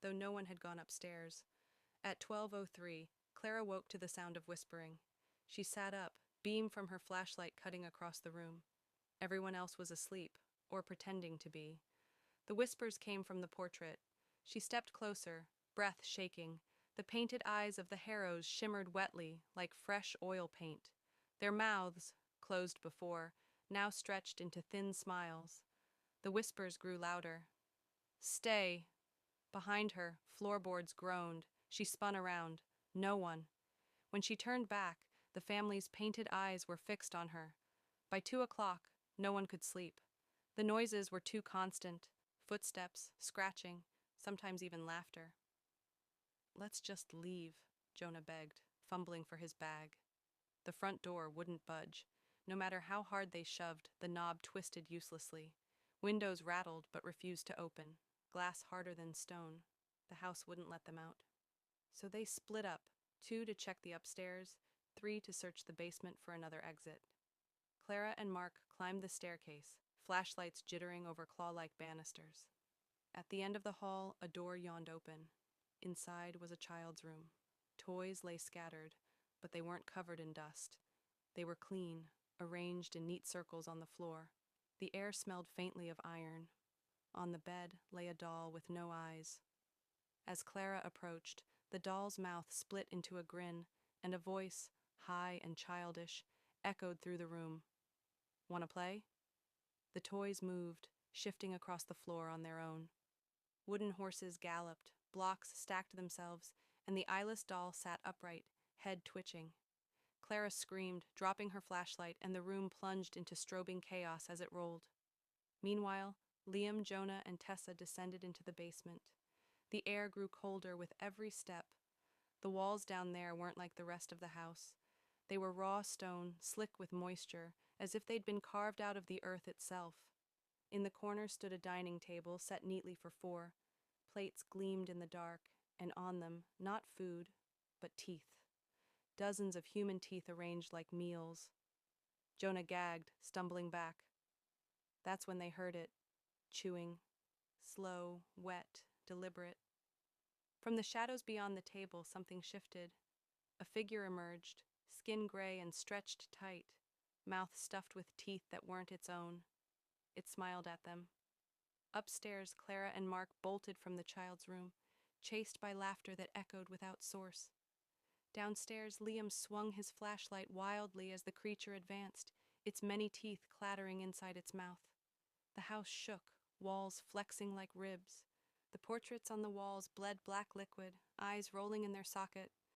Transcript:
though no one had gone upstairs. At 12:03, Clara woke to the sound of whispering. She sat up, beam from her flashlight cutting across the room. Everyone else was asleep, or pretending to be. The whispers came from the portrait. She stepped closer, breath shaking. The painted eyes of the Harrows shimmered wetly, like fresh oil paint. Their mouths, closed before, now stretched into thin smiles. The whispers grew louder. "Stay!" Behind her, floorboards groaned. She spun around. No one. When she turned back, the family's painted eyes were fixed on her. By 2 o'clock, no one could sleep. The noises were too constant. Footsteps, scratching, sometimes even laughter. "Let's just leave," Jonah begged, fumbling for his bag. The front door wouldn't budge. No matter how hard they shoved, the knob twisted uselessly. Windows rattled but refused to open. Glass harder than stone. The house wouldn't let them out. So they split up, 2 to check the upstairs, 3 to search the basement for another exit. Clara and Mark climbed the staircase, flashlights jittering over claw-like banisters. At the end of the hall, a door yawned open. Inside was a child's room. Toys lay scattered, but they weren't covered in dust. They were clean, arranged in neat circles on the floor. The air smelled faintly of iron. On the bed lay a doll with no eyes. As Clara approached, the doll's mouth split into a grin, and a voice, high and childish, echoed through the room. "Want to play?" The toys moved, shifting across the floor on their own. Wooden horses galloped, blocks stacked themselves, and the eyeless doll sat upright, head twitching. Clara screamed, dropping her flashlight, and the room plunged into strobing chaos as it rolled. Meanwhile, Liam, Jonah, and Tessa descended into the basement. The air grew colder with every step. The walls down there weren't like the rest of the house. They were raw stone, slick with moisture, as if they'd been carved out of the earth itself. In the corner stood a dining table set neatly for 4. Plates gleamed in the dark, and on them, not food, but teeth. Dozens of human teeth arranged like meals. Jonah gagged, stumbling back. That's when they heard it, chewing. Slow, wet, deliberate. From the shadows beyond the table, something shifted. A figure emerged, skin gray and stretched tight, mouth stuffed with teeth that weren't its own. It smiled at them. Upstairs, Clara and Mark bolted from the child's room, chased by laughter that echoed without source. Downstairs, Liam swung his flashlight wildly as the creature advanced, its many teeth clattering inside its mouth. The house shook, walls flexing like ribs. The portraits on the walls bled black liquid, eyes rolling in their socket,